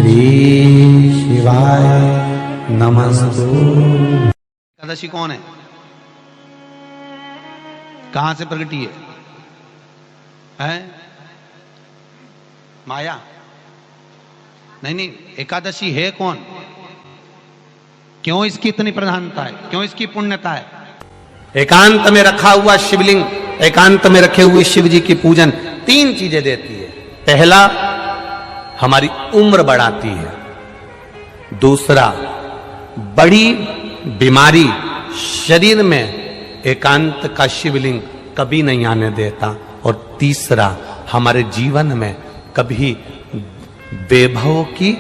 श्री शिवाय नमस्तु। एकादशी कौन है, कहां से प्रगटी है? माया? नहीं, एकादशी है कौन? क्यों इसकी इतनी प्रधानता है, क्यों इसकी पुण्यता है? एकांत में रखा हुआ शिवलिंग, एकांत में रखे हुए शिव जी की पूजन 3 चीजें देती है। पहला, हमारी उम्र बढ़ाती है। दूसरा, बड़ी बीमारी शरीर में एकांत का शिवलिंग कभी नहीं आने देता। और तीसरा, हमारे जीवन में कभी वैभव की,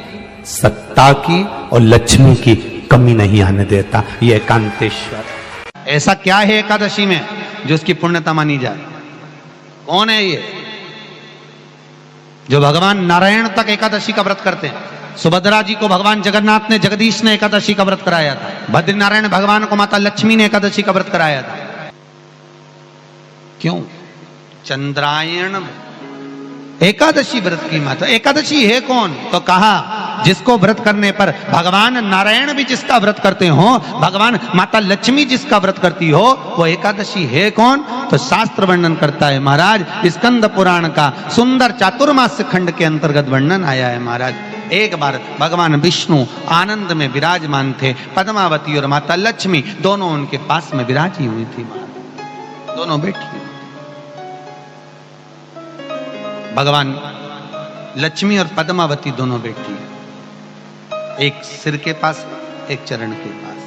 सत्ता की और लक्ष्मी की कमी नहीं आने देता। ये एकांतेश्वर। ऐसा क्या है एकादशी में जो उसकी पुण्यता मानी जाए? कौन है ये जो भगवान नारायण तक एकादशी का व्रत करते हैं? सुभद्रा जी को भगवान जगन्नाथ ने, जगदीश ने एकादशी का व्रत कराया था। बद्रीनारायण भगवान को माता लक्ष्मी ने एकादशी का व्रत कराया था। क्यों? चंद्रायण एकादशी व्रत की माता। एकादशी है कौन? तो कहा जिसको व्रत करने पर भगवान नारायण भी जिसका व्रत करते हो, भगवान माता लक्ष्मी जिसका व्रत करती हो, वो एकादशी है कौन? तो शास्त्र वर्णन करता है महाराज। स्कंद पुराण का सुंदर चातुर्मास्य खंड के अंतर्गत वर्णन आया है महाराज। एक बार भगवान विष्णु आनंद में विराजमान थे। पद्मावती और माता लक्ष्मी दोनों उनके पास में विराजी हुई थी। दोनों बैठी, भगवान लक्ष्मी और पद्मावती दोनों बैठी, एक सिर के पास, एक चरण के पास।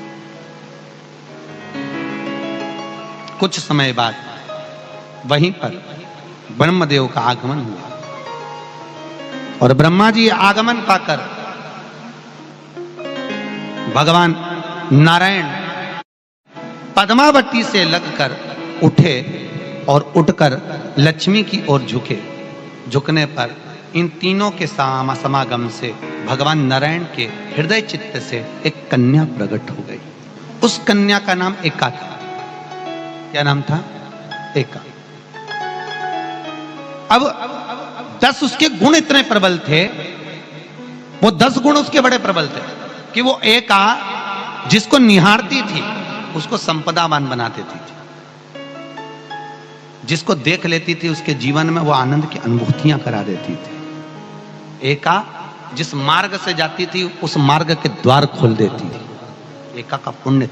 कुछ समय बाद वहीं पर ब्रह्मदेव का आगमन हुआ और ब्रह्मा जी आगमन पाकर भगवान नारायण पद्मावती से लगकर उठे और उठकर लक्ष्मी की ओर झुके। झुकने पर इन तीनों के समागम से भगवान नारायण के हृदय चित्त से एक कन्या प्रकट हो गई। उस कन्या का नाम एका था। क्या नाम था? एका। अब 10 उसके गुण इतने प्रबल थे, वो 10 गुण उसके बड़े प्रबल थे कि वो एका जिसको निहारती थी उसको संपदावान बना देती थी। जिसको देख लेती थी उसके जीवन में वो आनंद की अनुभूतियां करा देती थी। एका जिस मार्ग से जाती थी उस मार्ग के द्वार खोल देती थी। एका का पुण्य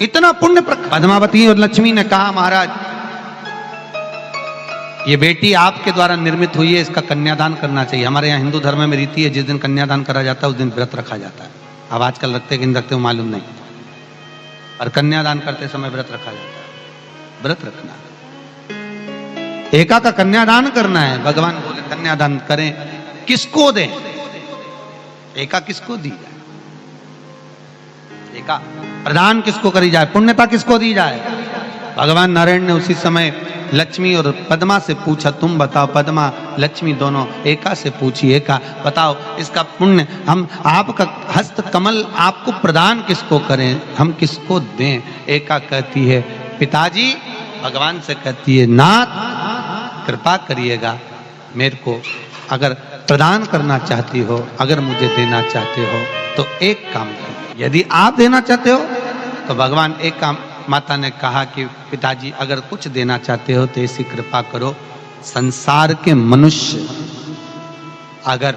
इतना पुण्य। पद्मावती और लक्ष्मी ने कहा, महाराज ये बेटी आपके द्वारा निर्मित हुई है, इसका कन्यादान करना चाहिए। हमारे यहाँ हिंदू धर्म में रीति है, जिस दिन कन्यादान करा जाता है उस दिन व्रत रखा जाता है। अब आजकल रखते कि नहीं रखते मालूम नहीं, और कन्यादान करते समय व्रत रखा जाता है। व्रत रखना, एका का कन्यादान करना है। भगवान बोले कन्यादान करें, किसको दें? एका किसको दी जाए? एका प्रदान किसको करी जाए? पुण्यता किसको दी जाए? भगवान नारायण ने उसी समय लक्ष्मी और पद्मा से पूछा, तुम बताओ। पद्मा लक्ष्मी दोनों एका से पूछी, एका बताओ इसका पुण्य, हम आपका हस्त कमल आपको प्रदान किसको करें, हम किसको दें? एका कहती है पिताजी, भगवान से कहती है नाथ कृपा करिएगा, मेरे को अगर प्रदान करना चाहती हो, अगर मुझे देना चाहते हो तो एक काम करो। यदि आप देना चाहते हो तो भगवान एक काम, माता ने कहा कि पिताजी अगर कुछ देना चाहते हो तो ऐसी कृपा करो, संसार के मनुष्य अगर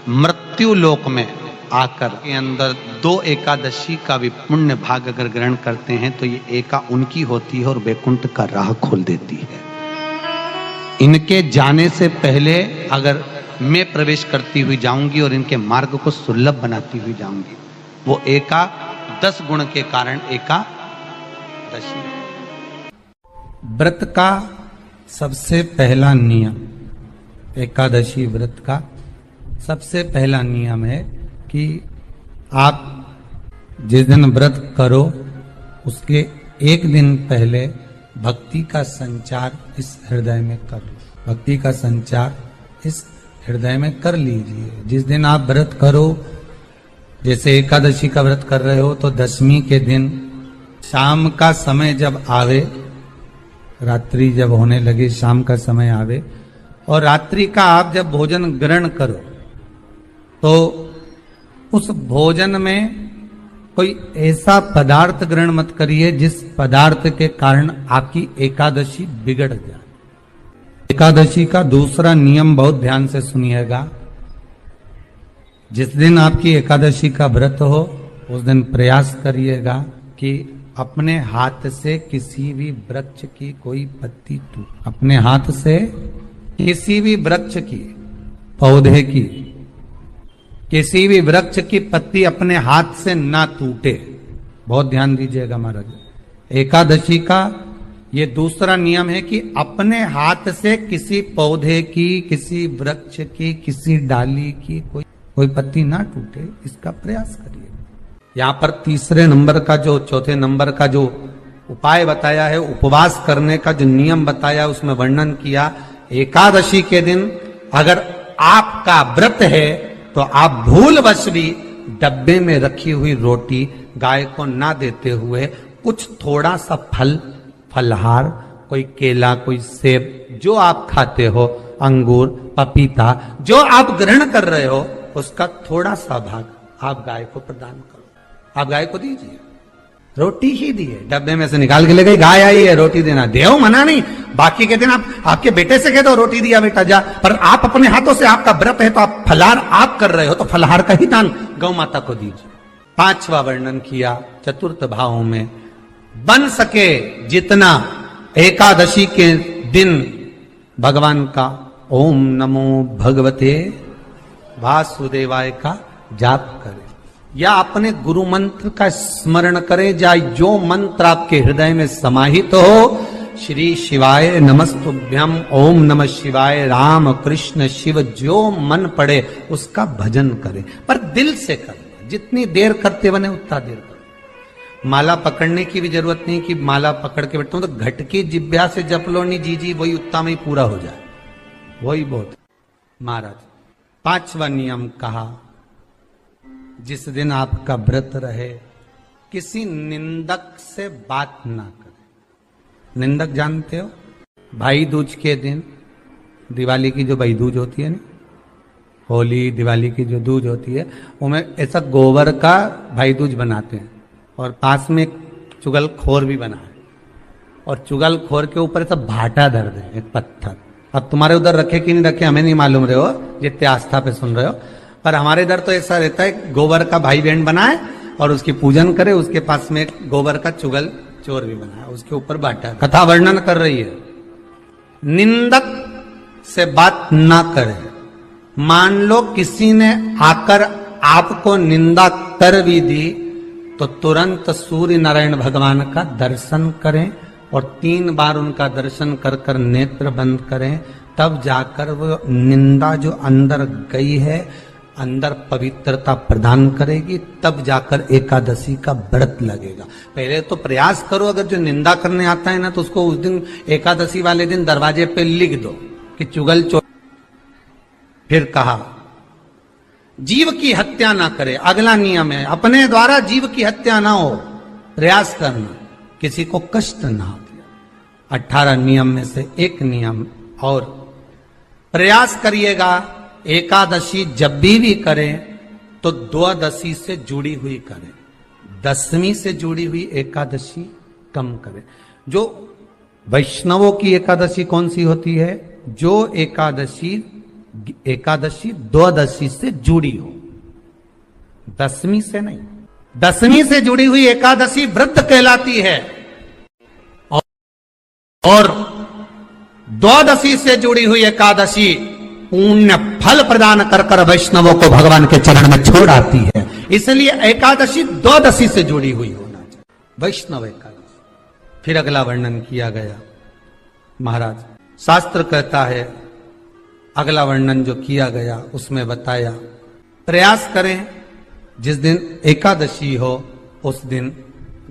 मृत्यु लोक में आकर के अंदर 2 एकादशी का भी पुण्य भाग अगर ग्रहण करते हैं तो ये एका उनकी होती है और वैकुंठ का राह खोल देती है। इनके जाने से पहले अगर मैं प्रवेश करती हुई जाऊंगी और इनके मार्ग को सुलभ बनाती हुई जाऊंगी। वो एका 10 गुण के कारण एकादशी। व्रत का सबसे पहला नियम, एकादशी व्रत का सबसे पहला नियम है कि आप जिस दिन व्रत करो उसके एक दिन पहले भक्ति का संचार इस हृदय में कर लो। भक्ति का संचार इस हृदय में कर लीजिए। जिस दिन आप व्रत करो, जैसे एकादशी का व्रत कर रहे हो तो दशमी के दिन शाम का समय जब आवे, रात्रि जब होने लगे, शाम का समय आवे और रात्रि का आप जब भोजन ग्रहण करो तो उस भोजन में कोई ऐसा पदार्थ ग्रहण मत करिए जिस पदार्थ के कारण आपकी एकादशी बिगड़ जाए। एकादशी का दूसरा नियम बहुत ध्यान से सुनिएगा। जिस दिन आपकी एकादशी का व्रत हो उस दिन प्रयास करिएगा कि अपने हाथ से किसी भी वृक्ष की कोई पत्ती टूट, अपने हाथ से किसी भी वृक्ष की, पौधे की, किसी भी वृक्ष की पत्ती अपने हाथ से ना टूटे। बहुत ध्यान दीजिएगा महाराज। एकादशी का ये दूसरा नियम है कि अपने हाथ से किसी पौधे की, किसी वृक्ष की, किसी डाली की कोई पत्ती ना टूटे, इसका प्रयास करिए। यहां पर तीसरे नंबर का जो, चौथे नंबर का जो उपाय बताया है, उपवास करने का जो नियम बताया, उसमें वर्णन किया एकादशी के दिन अगर आपका व्रत है तो आप भूलवश भी डब्बे में रखी हुई रोटी गाय को ना देते हुए कुछ थोड़ा सा फलहार, कोई केला, कोई सेब, जो आप खाते हो, अंगूर, पपीता, जो आप ग्रहण कर रहे हो, उसका थोड़ा सा भाग आप गाय को प्रदान करो। आप गाय को दीजिए। रोटी ही दिए, डब्बे में से निकाल के ले गई, गाय आई है, रोटी देना, देव मना नहीं। बाकी के दिन आप आपके बेटे से कह दो रोटी दिया बेटा जा, पर आप अपने हाथों से, आपका व्रत है तो आप फलाहार आप कर रहे हो तो फलाहार का ही दान गौ माता को दीजिए। पांचवा वर्णन किया चतुर्थ भाव में, बन सके जितना एकादशी के दिन भगवान का ओम नमो भगवते वासुदेवाय का जाप करे या अपने गुरु मंत्र का स्मरण करे, या जो मंत्र आपके हृदय में समाहित हो, श्री शिवाय नमस्तुभ्यम, ओम नमः शिवाय, राम कृष्ण शिव, जो मन पड़े उसका भजन करे, पर दिल से करे। जितनी देर करते बने उतना देर करो। माला पकड़ने की भी जरूरत नहीं कि माला पकड़ के बैठता हूं तो घटकी जिब्या से जप लो, नहीं जी वही उतना में ही पूरा हो जाए, वही बहुत। महाराज पांचवा नियम कहा, जिस दिन आपका व्रत रहे किसी निंदक से बात ना करें। निंदक जानते हो? भाई दूज के दिन, दिवाली की जो भाई दूज होती है ना, होली दिवाली की जो दूज होती है, उनमें ऐसा गोबर का भाई दूज बनाते हैं और पास में एक चुगलखोर भी बना है, और चुगलखोर के ऊपर ऐसा भाटा धर दे, एक पत्थर। अब तुम्हारे उधर रखे कि नहीं रखे हमें नहीं मालूम रहे हो, जितने आस्था पे सुन रहे हो, पर हमारे इधर तो ऐसा रहता है, गोबर का भाई बहन बनाए और उसकी पूजन करे, उसके पास में गोबर का चुगल चोर भी बनाया, उसके ऊपर बांटा। कथा वर्णन कर रही है, निंदक से बात ना करे। मान लो किसी ने आकर आपको निंदा कर भी दी तो तुरंत सूर्य नारायण भगवान का दर्शन करें और 3 बार उनका दर्शन कर कर नेत्र बंद करें, तब जाकर वो निंदा जो अंदर गई है, अंदर पवित्रता प्रदान करेगी, तब जाकर एकादशी का व्रत लगेगा। पहले तो प्रयास करो, अगर जो निंदा करने आता है ना तो उसको उस दिन एकादशी वाले दिन दरवाजे पे लिख दो कि चुगल चोर। फिर कहा जीव की हत्या ना करे, अगला नियम है, अपने द्वारा जीव की हत्या ना हो, प्रयास करना, किसी को कष्ट ना हो। 18 नियम में से एक नियम और, प्रयास करिएगा एकादशी जब भी करें तो द्वादशी से जुड़ी हुई करें, 10वीं से जुड़ी हुई एकादशी कम करें। जो वैष्णवों की एकादशी कौन सी होती है? जो एकादशी द्वादशी से जुड़ी हो, 10वीं से नहीं। 10वीं से जुड़ी हुई एकादशी व्रत कहलाती है और द्वादशी से जुड़ी हुई एकादशी पुण्य फल प्रदान कर कर वैष्णवों को भगवान के चरण में छोड़ आती है। इसलिए एकादशी द्वादशी से जुड़ी हुई होना चाहिए, वैष्णव एकादशी। फिर अगला वर्णन किया गया, महाराज शास्त्र कहता है, अगला वर्णन जो किया गया उसमें बताया, प्रयास करें जिस दिन एकादशी हो उस दिन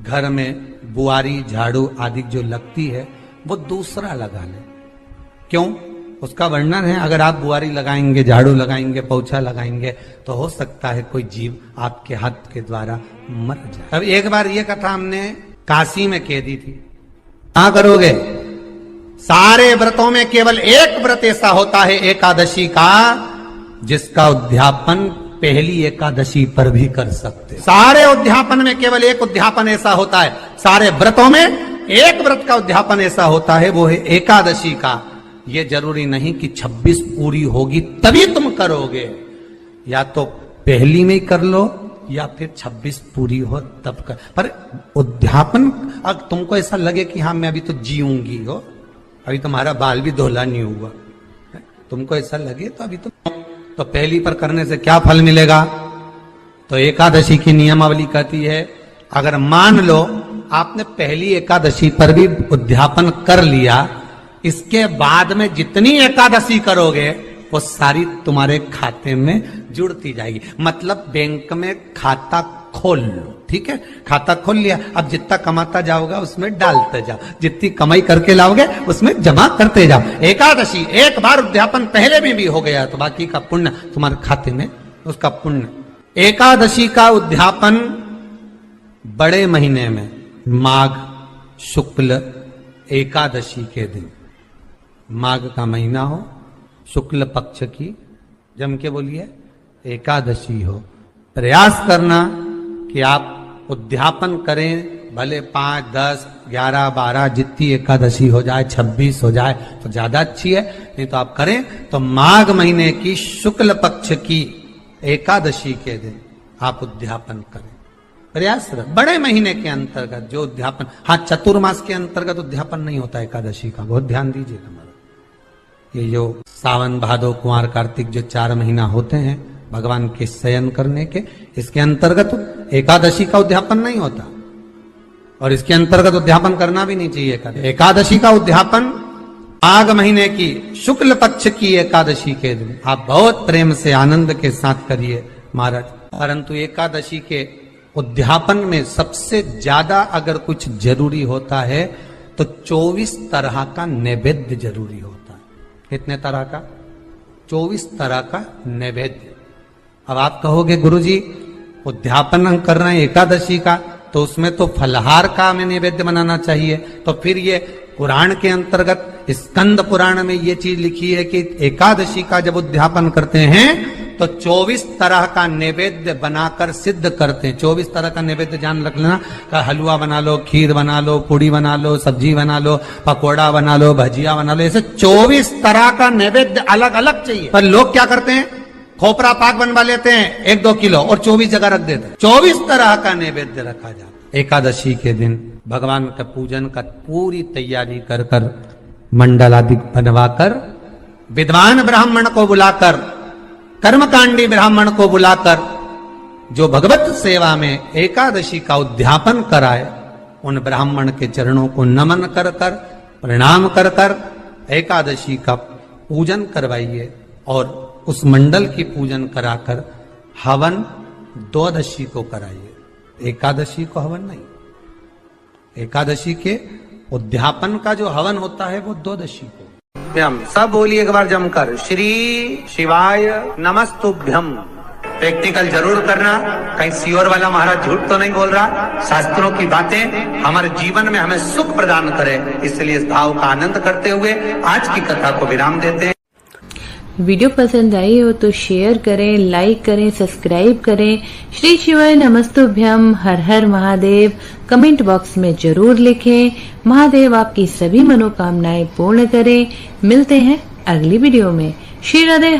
घर में बुआरी झाड़ू आदि जो लगती है वो दूसरा लगा ले। क्यों? उसका वर्णन है, अगर आप बुआरी लगाएंगे, झाड़ू लगाएंगे, पोछा लगाएंगे तो हो सकता है कोई जीव आपके हाथ के द्वारा मर जाए। अब एक बार ये कथा हमने काशी में कह दी थी। क्या करोगे? सारे व्रतों में केवल एक व्रत ऐसा होता है एकादशी का जिसका उद्यापन पहली एकादशी पर भी कर सकते। सारे उद्यापन में केवल एक उद्यापन ऐसा होता है, सारे व्रतों में एक व्रत का उद्यापन ऐसा होता है, वो है एकादशी का। ये जरूरी नहीं कि 26 पूरी होगी तभी तुम करोगे, या तो पहली में ही कर लो या फिर 26 पूरी हो तब कर। पर उद्यापन, अगर तुमको ऐसा लगे कि हाँ मैं अभी तो जीऊंगी हो, अभी तुम्हारा बाल भी धोला नहीं हुआ, तुमको ऐसा लगे तो अभी तो पहली पर करने से क्या फल मिलेगा? तो एकादशी की नियमावली कहती है, अगर मान लो आपने पहली एकादशी पर भी उद्यापन कर लिया, इसके बाद में जितनी एकादशी करोगे वो सारी तुम्हारे खाते में जुड़ती जाएगी। मतलब बैंक में खाता खोल लो, ठीक है, खाता खोल लिया, अब जितना कमाता जाओगा उसमें डालते जाओ, जितनी कमाई करके लाओगे उसमें जमा करते जाओ। एकादशी एक बार उद्यापन पहले में भी हो गया तो बाकी का पुण्य तुम्हारे खाते में, उसका पुण्य। एकादशी का उद्यापन बड़े महीने में माघ शुक्ल एकादशी के दिन, माघ का महीना हो, शुक्ल पक्ष की, जम के बोलिए, एकादशी हो, प्रयास करना कि आप उद्यापन करें, भले 5, 10, 11, 12 जितनी एकादशी हो जाए, 26 हो जाए तो ज्यादा अच्छी है, नहीं तो आप करें तो माघ महीने की शुक्ल पक्ष की एकादशी के दिन आप उद्यापन करें। प्रयास करें बड़े महीने के अंतर्गत जो उद्यापन, हाँ चतुर्मास के अंतर्गत उद्यापन नहीं होता एकादशी का, बहुत ध्यान दीजिएगा। ये जो सावन भादो कुंवर कार्तिक जो 4 महीना होते हैं भगवान के शयन करने के, इसके अंतर्गत एकादशी का उद्यापन नहीं होता और इसके अंतर्गत उद्यापन करना भी नहीं चाहिए। एकादशी का उद्यापन माघ महीने की शुक्ल पक्ष की एकादशी के दिन आप बहुत प्रेम से आनंद के साथ करिए महाराज। परंतु एकादशी के उद्यापन में सबसे ज्यादा अगर कुछ जरूरी होता है तो 24 तरह का नैवेद्य जरूरी होता है। कितने तरह का? 24 तरह का नैवेद्य। अब आप कहोगे गुरुजी उद्यापन हम कर रहे हैं एकादशी का, तो उसमें तो फलहार का हमें नैवेद्य बनाना चाहिए। तो फिर ये पुराण के अंतर्गत स्कंद पुराण में ये चीज लिखी है कि एकादशी का जब उद्यापन करते हैं तो 24 तरह का नैवेद्य बनाकर सिद्ध करते हैं। 24 तरह का नैवेद्य जान रख लेना, हलवा बना लो, खीर बना लो, पूड़ी बना लो, सब्जी बना लो, पकोड़ा बना लो, भजिया बना लो, ऐसे 24 तरह का नैवेद्य अलग अलग चाहिए। पर लोग क्या करते हैं, खोपरा पाक बनवा लेते हैं 1-2 किलो और 24 जगह रख देते हैं। 24 तरह का नैवेद्य रखा जाता है। एकादशी के दिन भगवान का पूजन का पूरी तैयारी कर कर, मंडल आदि बनवाकर, विद्वान ब्राह्मण को बुलाकर, कर्मकांडी ब्राह्मण को बुलाकर, जो भगवत सेवा में एकादशी का उद्यापन कराए, उन ब्राह्मण के चरणों को नमन कर कर, प्रणाम कर कर एकादशी का पूजन करवाइए और उस मंडल की पूजन कराकर हवन द्वादशी को कराइए। एकादशी को हवन नहीं, एकादशी के उद्यापन का जो हवन होता है वो द्वादशी को। सब बोलिए एक बार जमकर, श्री शिवाय नमस्तुभ्यम। प्रैक्टिकल जरूर करना, कहीं सियोर वाला महाराज झूठ तो नहीं बोल रहा। शास्त्रों की बातें हमारे जीवन में हमें सुख प्रदान करे, इसलिए इस भाव का आनंद करते हुए आज की कथा को विराम देते हैं। वीडियो पसंद आई हो तो शेयर करें, लाइक करें, सब्सक्राइब करें। श्री शिवाय नमस्तुभ्यम, हर हर महादेव कमेंट बॉक्स में जरूर लिखें। महादेव आपकी सभी मनोकामनाएं पूर्ण करें। मिलते हैं अगली वीडियो में। श्री राधे।